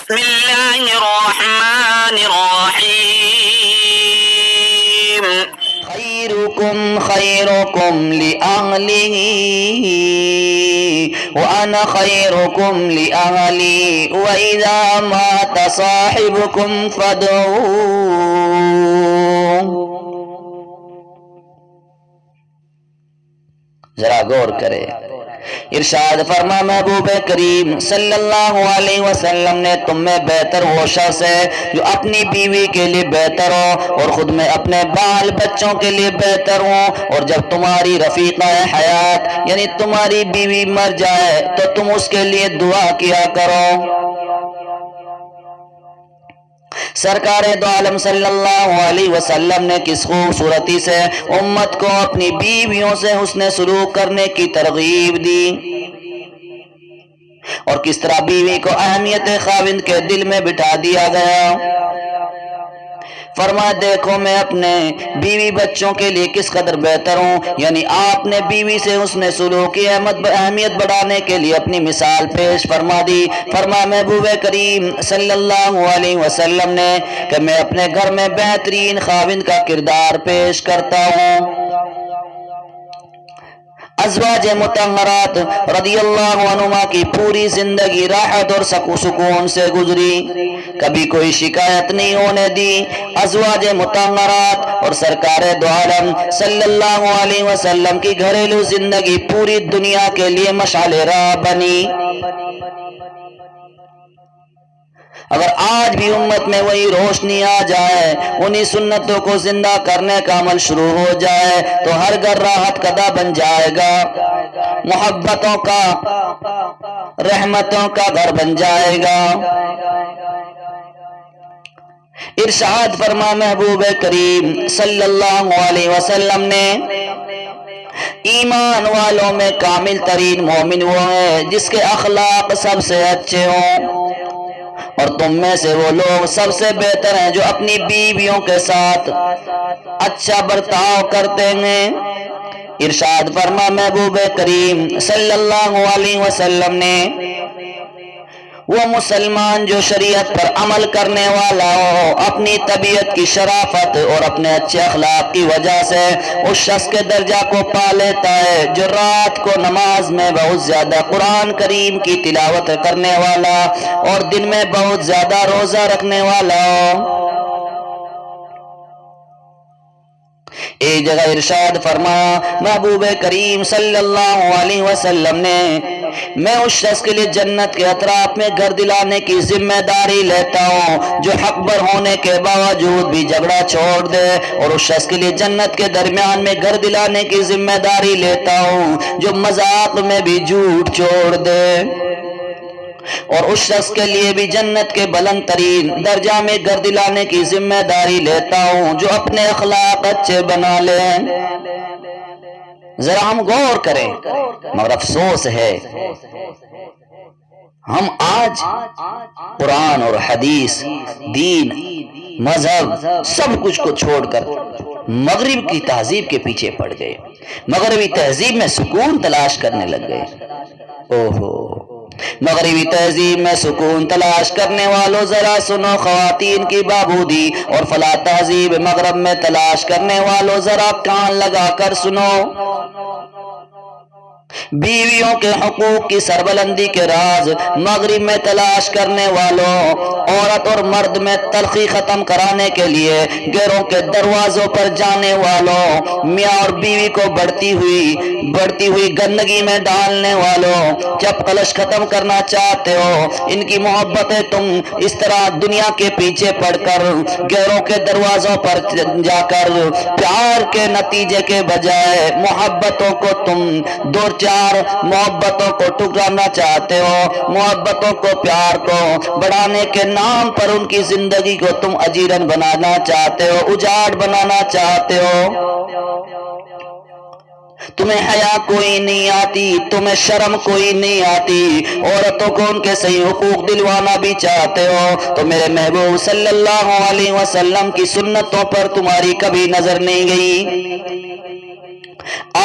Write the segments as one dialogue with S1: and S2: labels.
S1: بسم الله الرحمن الرحيم خيركم خيركم لأهله وأنا خيركم لأهلي وإذا مات صاحبكم فادعوه. ذرا غور کرے. ارشاد فرما محبوب کریم صلی اللہ علیہ وسلم نے تم میں بہتر وہ شخص ہے جو اپنی بیوی کے لیے بہتر ہو اور خود میں اپنے بال بچوں کے لیے بہتر ہو. اور جب تمہاری رفیقہ حیات یعنی تمہاری بیوی مر جائے تو تم اس کے لیے دعا کیا کرو. سرکار دو عالم صلی اللہ علیہ وسلم نے کس خوبصورتی سے امت کو اپنی بیویوں سے حسن سلوک کرنے کی ترغیب دی اور کس طرح بیوی کو اہمیت خاوند کے دل میں بٹھا دیا گیا. فرمایا دیکھو میں اپنے بیوی بچوں کے لیے کس قدر بہتر ہوں. یعنی آپ نے بیوی سے حسن سلوک کی اہمیت بڑھانے کے لیے اپنی مثال پیش فرما دی. فرمایا محبوب کریم صلی اللہ علیہ وسلم نے کہ میں اپنے گھر میں بہترین خاوند کا کردار پیش کرتا ہوں. ازواج مطہرات رضی اللہ عنہما کی پوری زندگی راحت اور سکون سے گزری، کبھی کوئی شکایت نہیں ہونے دی. ازواج مطہرات اور سرکار دو عالم صلی اللہ علیہ وسلم کی گھریلو زندگی پوری دنیا کے لیے مشعل راہ بنی. اگر آج بھی امت میں وہی روشنی آ جائے، انہی سنتوں کو زندہ کرنے کا عمل شروع ہو جائے تو ہر گھر راحت کدہ بن جائے گا، محبتوں کا رحمتوں کا گھر بن جائے گا. ارشاد فرما محبوب کریم صلی اللہ علیہ وسلم نے ایمان والوں میں کامل ترین مومن وہ ہے جس کے اخلاق سب سے اچھے ہوں، اور تم میں سے وہ لوگ سب سے بہتر ہیں جو اپنی بیویوں کے ساتھ اچھا برتاؤ کرتے ہیں. ارشاد فرما محبوب کریم صلی اللہ علیہ وسلم نے وہ مسلمان جو شریعت پر عمل کرنے والا ہو اپنی طبیعت کی شرافت اور اپنے اچھے اخلاق کی وجہ سے اس شخص کے درجہ کو پا لیتا ہے جو رات کو نماز میں بہت زیادہ قرآن کریم کی تلاوت کرنے والا اور دن میں بہت زیادہ روزہ رکھنے والا ہو. ایک جگہ ارشاد فرمایا محبوب کریم صلی اللہ علیہ وسلم نے میں اس شخص کے لیے جنت کے اطراف میں گھر دلانے کی ذمہ داری لیتا ہوں جو حق بر ہونے کے باوجود بھی جھگڑا چھوڑ دے، اور اس شخص کے لیے جنت کے درمیان میں گھر دلانے کی ذمہ داری لیتا ہوں جو مذاق میں بھی جھوٹ چھوڑ دے، اور اس شخص کے لیے بھی جنت کے بلند ترین درجہ میں گھر دلانے کی ذمہ داری لیتا ہوں جو اپنے اخلاق اچھے بنا لے. ذرا ہم غور کریں، مگر افسوس ہے ہم آج قرآن اور حدیث، دین، مذہب سب کچھ کو چھوڑ کر مغرب کی تہذیب کے پیچھے پڑ گئے، مغربی تہذیب میں سکون تلاش کرنے لگ گئے. اوہو، مغربی تہذیب میں سکون تلاش کرنے والوں ذرا سنو خواتین کی بابودی، اور فلاح تہذیب مغرب میں تلاش کرنے والوں ذرا کان لگا کر سنو. بیویوں کے حقوق کی سربلندی کے راز مغرب میں تلاش کرنے والوں، عورت اور مرد میں تلخی ختم کرانے کے لیے گھروں کے دروازوں پر جانے والوں، میاں اور بیوی کو بڑھتی ہوئی گندگی میں ڈالنے والوں، جب کلش ختم کرنا چاہتے ہو ان کی محبتیں تم اس طرح دنیا کے پیچھے پڑ کر گھروں کے دروازوں پر جا کر پیار کے نتیجے کے بجائے محبتوں کو تم دو چار محبتوں کو ٹکرانا چاہتے ہو، محبتوں کو پیار کو بڑھانے کے نام پر ان کی زندگی کو تم اجیرن بنانا چاہتے ہو، اجاڑ بنانا چاہتے ہو. تمہیں حیا کوئی نہیں آتی، تمہیں شرم کوئی نہیں آتی، عورتوں کو ان کے صحیح حقوق دلوانا بھی چاہتے ہو تو میرے محبوب صلی اللہ علیہ وسلم کی سنتوں پر تمہاری کبھی نظر نہیں گئی.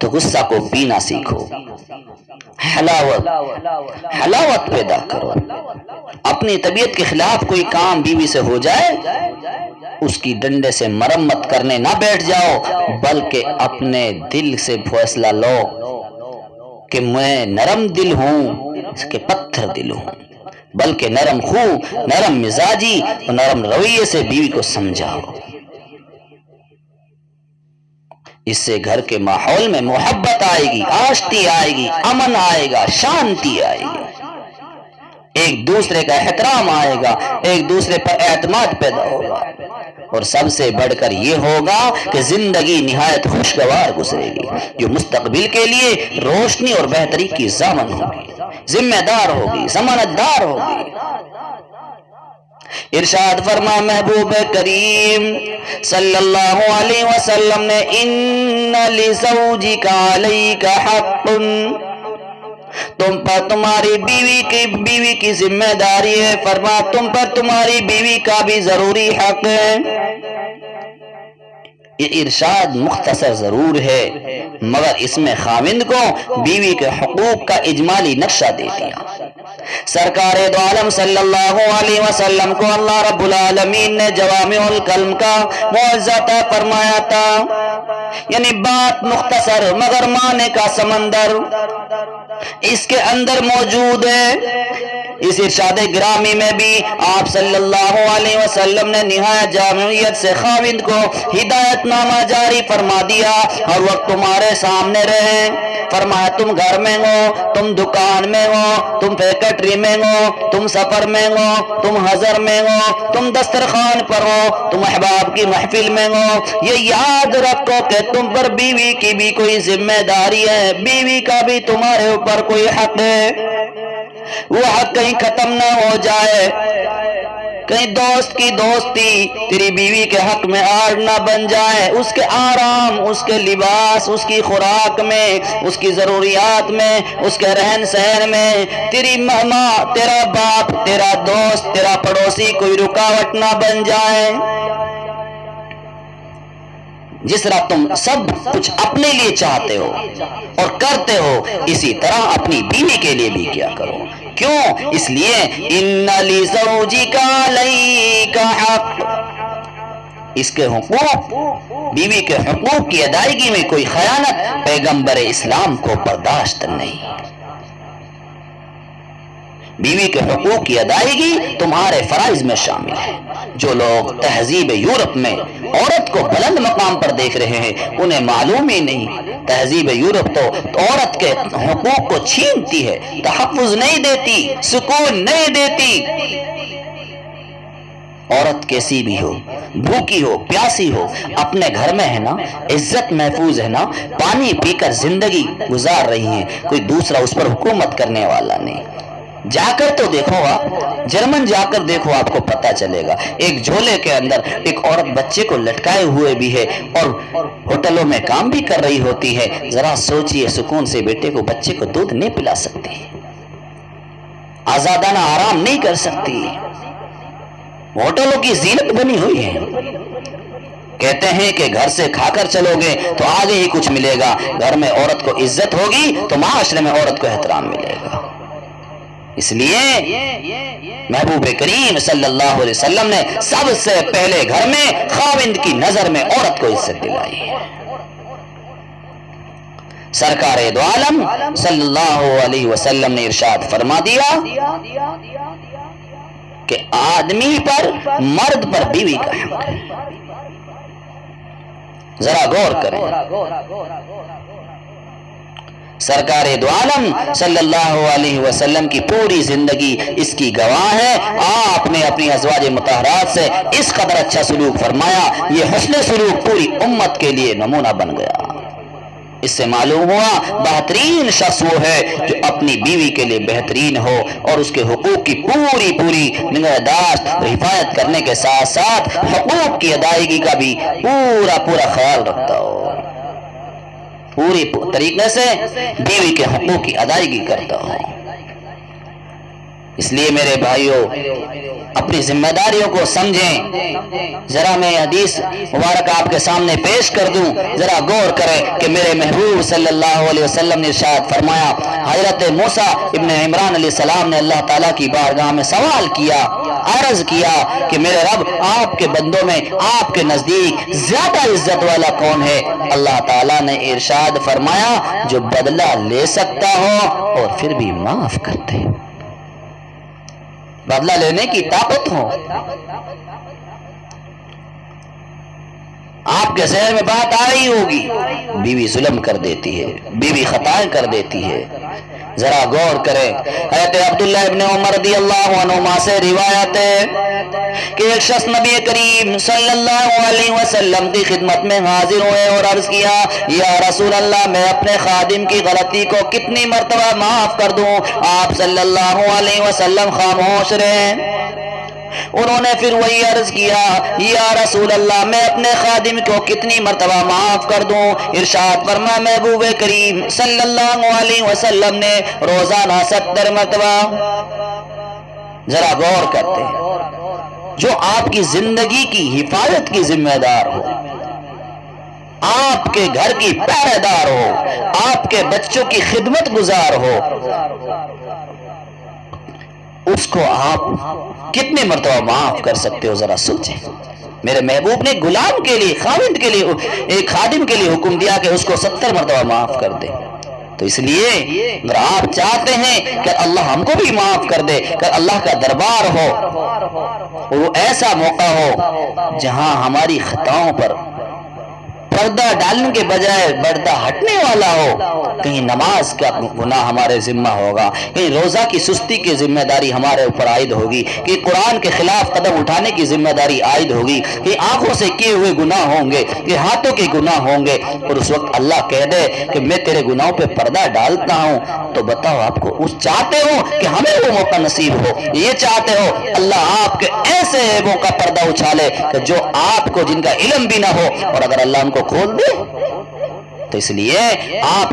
S1: تو غصہ کو پینا سیکھو، حلاوت پیدا کرو۔ اپنی طبیعت کے خلاف کوئی کام بیوی سے ہو جائے، اس کی ڈنڈے سے مرمت کرنے نہ بیٹھ جاؤ، بلکہ اپنے دل سے فیصلہ لو کہ میں نرم دل ہوں کہ پتھر دل ہوں، بلکہ نرم خو، نرم مزاجی اور نرم رویے سے بیوی کو سمجھاؤ۔ اس سے گھر کے ماحول میں محبت آئے گی، آشتی آئے گی، امن آئے گا، شانتی آئے گی، ایک دوسرے کا احترام آئے گا، ایک دوسرے پر اعتماد پیدا ہوگا، اور سب سے بڑھ کر یہ ہوگا کہ زندگی نہایت خوشگوار گزرے گی، جو مستقبل کے لیے روشنی اور بہتری کی ضامن ہوگی، ذمہ دار ہوگی، ضمانت دار ہوگی۔ ارشاد فرما محبوب کریم صلی اللہ علیہ وسلم نے، ان لزوجک علیک حق، تم پر تمہاری بیوی کی ذمہ داری ہے، فرما تم پر تمہاری بیوی کا بھی ضروری حق ہے۔ یہ ارشاد مختصر ضرور ہے، مگر اس میں خاوند کو بیوی کے حقوق کا اجمالی نقشہ دے دیا۔ سرکار دو عالم صلی اللہ علیہ وسلم کو اللہ رب العالمین نے جوامع الکلم کا معاوضہ عطا فرمایا تھا، یعنی بات مختصر مگر معنی کا سمندر اس کے اندر موجود ہے۔ اس ارشاد گرامی میں بھی آپ صلی اللہ علیہ وسلم نے نہایت جامعیت سے خاوند کو ہدایت نامہ جاری فرما دیا، ہر وقت تمہارے سامنے رہے، فرمایا تم گھر میں ہو، تم دکان میں ہو، تم فیکٹری میں ہو، تم سفر میں ہو، تم حضر میں ہو، تم دسترخوان پر ہو، تم احباب کی محفل میں ہو، یہ یاد رکھو کہ تم پر بیوی کی بھی کوئی ذمہ داری ہے، بیوی کا بھی تمہارے اوپر کوئی حق ہے۔ وہ حق کہیں ختم نہ ہو جائے، کہیں دوست کی دوستی تیری بیوی کے حق میں آڑ نہ بن جائے، اس کے آرام، اس کے لباس، اس کی خوراک میں، اس کی ضروریات میں، اس کے رہن سہن میں تیری ماں، تیرا باپ، تیرا دوست، تیرا پڑوسی کوئی رکاوٹ نہ بن جائے۔ جس طرح تم سب کچھ اپنے لیے چاہتے ہو اور کرتے ہو، اسی طرح اپنی بیوی کے لیے بھی کیا کرو۔ کیوں؟ اس لیے ان لزوجک علیک حق، اس کے حقوق، بیوی کے حقوق کی ادائیگی میں کوئی خیانت پیغمبر اسلام کو برداشت نہیں۔ بیوی کے حقوق کی ادائیگی تمہارے فرائض میں شامل ہے۔ جو لوگ تہذیب یورپ میں عورت کو بلند مقام پر دیکھ رہے ہیں، انہیں معلوم ہی نہیں تہذیب یورپ تو عورت کے حقوق کو چھینتی ہے، تحفظ نہیں دیتی، سکون نہیں دیتی۔ عورت کیسی بھی ہو، بھوکی ہو، پیاسی ہو، اپنے گھر میں ہے نا، عزت محفوظ ہے نا، پانی پی کر زندگی گزار رہی ہیں، کوئی دوسرا اس پر حکومت کرنے والا نہیں۔ جا کر تو دیکھو، آپ جرمن جا کر دیکھو، آپ کو پتہ چلے گا، ایک جھولے کے اندر ایک عورت بچے کو لٹکائے ہوئے بھی ہے اور ہوٹلوں میں کام بھی کر رہی ہوتی ہے۔ ذرا سوچئے، سکون سے بیٹے کو، بچے کو دودھ نہیں پلا سکتی، آزادانہ آرام نہیں کر سکتی، ہوٹلوں کی زینت بنی ہوئی ہے۔ کہتے ہیں کہ گھر سے کھا کر چلو گے تو آگے ہی کچھ ملے گا، گھر میں عورت کو عزت ہوگی تو معاشرے میں عورت کو احترام ملے گا۔ اس لیے محبوب کریم صلی اللہ علیہ وسلم نے سب سے پہلے گھر میں خاوند کی نظر میں عورت کو عزت دلائی ہے۔ سرکار دو عالم صلی اللہ علیہ وسلم نے ارشاد فرما دیا کہ آدمی پر، مرد پر بیوی کا حق ہے۔ ذرا غور کریں، سرکار دو عالم صلی اللہ علیہ وسلم کی پوری زندگی اس کی گواہ ہے۔ آپ نے اپنی ازواج مطہرات سے اس قدر اچھا سلوک فرمایا، یہ حسن سلوک پوری امت کے لیے نمونہ بن گیا۔ اس سے معلوم ہوا بہترین شخص وہ ہے جو اپنی بیوی کے لیے بہترین ہو اور اس کے حقوق کی پوری نگہداشت، حفاظت کرنے کے ساتھ ساتھ حقوق کی ادائیگی کا بھی پورا خیال رکھتا ہو، پوری طریقے سے بیوی کے حقوق کی ادائیگی کرتا ہو۔ اس لیے میرے بھائیوں اپنی ذمہ داریوں کو سمجھیں. ذرا میں حدیث مبارک آپ کے سامنے پیش کر دوں, ذرا غور کریں کہ میرے محبوب صلی اللہ علیہ وسلم نے ارشاد فرمایا, حضرت موسیٰ ابن عمران علیہ السلام نے اللہ تعالیٰ کی بارگاہ میں سوال کیا, عرض کیا کہ میرے رب آپ کے بندوں میں آپ کے نزدیک زیادہ عزت والا کون ہے؟ اللہ تعالیٰ نے ارشاد فرمایا, جو بدلہ لے سکتا ہو اور پھر بھی معاف کرتے, بدلہ لینے کی طاقت ہو. آپ کے ذہن میں بات آ رہی ہوگی, بیوی ظلم کر دیتی ہے, بیوی خطائیں کر دیتی ہے. ذرا غور کریں. حضرت عبداللہ ابن عمر رضی اللہ عنہما سے روایت ہے کہ ایک شخص نبی کریم صلی اللہ علیہ وسلم کی خدمت میں حاضر ہوئے اور عرض کیا, یا رسول اللہ میں اپنے خادم کی غلطی کو کتنی مرتبہ معاف کر دوں؟ آپ صلی اللہ علیہ وسلم خاموش رہے. انہوں نے پھر وہی عرض کیا, یا رسول اللہ میں اپنے خادم کو کتنی مرتبہ معاف کر دوں؟ ارشاد فرمایا محبوب کریم صلی اللہ علیہ وسلم نے روزانہ 70 مرتبہ. ذرا غور کرتے ہیں, جو آپ کی زندگی کی حفاظت کی ذمہ دار ہو, آپ کے گھر کی پہرے دار ہو, آپ کے بچوں کی خدمت گزار ہو, اس کو آپ کتنے مرتبہ معاف کر سکتے ہو؟ ذرا سوچیں. میرے محبوب نے غلام کے لیے, خاوند کے لیے, ایک خادم کے لیے حکم دیا کہ اس کو 70 مرتبہ معاف کر دے. تو اس لیے اگر آپ چاہتے ہیں کہ اللہ ہم کو بھی معاف کر دے, کہ اللہ کا دربار ہو, وہ ایسا موقع ہو جہاں ہماری خطاؤں پر پردہ ڈالنے کے بجائے پردہ ہٹنے والا ہو, کہیں نماز کا گناہ ہمارے ذمہ ہوگا, کہیں روزہ کی سستی کی ذمہ داری ہمارے اوپر عائد ہوگی, کہیں قرآن کے خلاف قدم اٹھانے کی ذمہ داری عائد ہوگی, کہیں آنکھوں سے کیے ہوئے گناہ ہوں گے, کہ ہاتھوں کے گناہ ہوں گے. اور اس وقت اللہ کہہ دے کہ میں تیرے گناہوں پہ پردہ ڈالتا ہوں, تو بتاؤ آپ کو اس چاہتے ہو کہ ہمیں وہ موقع نصیب ہو, یہ چاہتے ہو اللہ آپ کے ایسے عیبوں کا پردہ اچھالے کہ جو آپ کو, جن کا علم بھی نہ ہو, اور اگر اللہ ان کو کھول دے. تو اس لیے آپ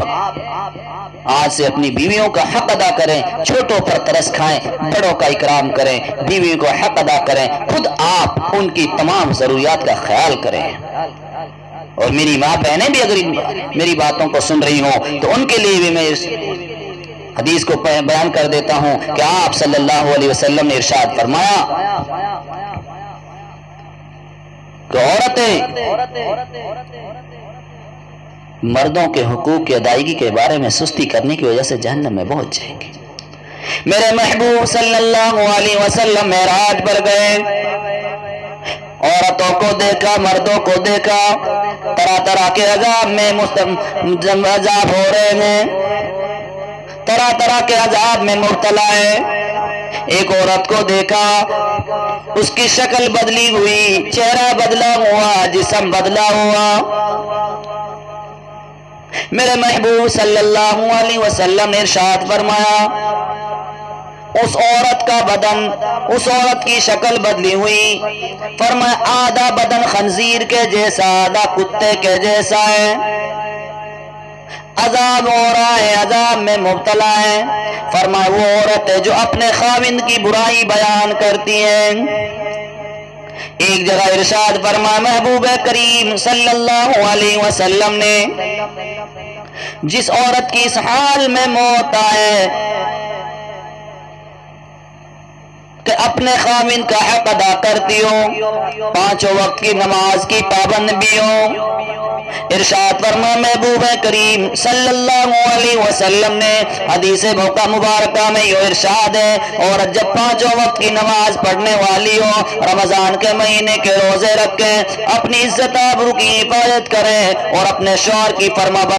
S1: آج سے اپنی بیویوں کا حق ادا کریں, چھوٹوں پر ترس کھائیں, بڑوں کا اکرام کریں, بیویوں کو حق ادا کریں, خود آپ ان کی تمام ضروریات کا خیال کریں. اور میری ماں بہنیں بھی اگر میری باتوں کو سن رہی ہوں تو ان کے لیے بھی میں اس حدیث کو بیان کر دیتا ہوں کہ آپ صلی اللہ علیہ وسلم نے ارشاد فرمایا کہ عورتیں مردوں کے حقوق کی ادائیگی کے بارے میں سستی کرنے کی وجہ سے جہنم میں پہنچ جائیں گے. میرے محبوب صلی اللہ علیہ وسلم معراج پر گئے, عورتوں کو دیکھا, مردوں کو دیکھا, طرح طرح کے عذاب میں عذاب ہو رہے ہیں, طرح طرح کے عذاب میں مبتلا ہے. ایک عورت کو دیکھا, اس کی شکل بدلی ہوئی, چہرہ بدلا ہوا, جسم بدلا ہوا. میرے محبوب صلی اللہ علیہ وسلم نے ارشاد فرمایا, اس عورت کا بدن, اس عورت کی شکل بدلی ہوئی. فرمایا آدھا بدن خنزیر کے جیسا, آدھا کتے کے جیسا ہے, عذاب ہو رہا ہے, عذاب میں مبتلا ہے. فرمایا وہ عورت ہے جو اپنے خاوند کی برائی بیان کرتی ہے. ایک جگہ ارشاد فرمایا محبوب کریم صلی اللہ علیہ وسلم نے, جس عورت کی اس حال میں موت آئے کہ اپنے خاوند کا حق ادا کرتی ہو, 5 وقت کی نماز کی پابند بھی ہو. ارشاد فرمایا محبوب کریم صلی اللہ علیہ وسلم نے حدیث مبارکہ میں یہ ارشاد ہے, اور جب 5 وقت کی نماز پڑھنے والی ہو, رمضان کے مہینے کے روزے رکھیں, اپنی عزت آبرو کی حفاظت کریں, اور اپنے شوہر کی فرما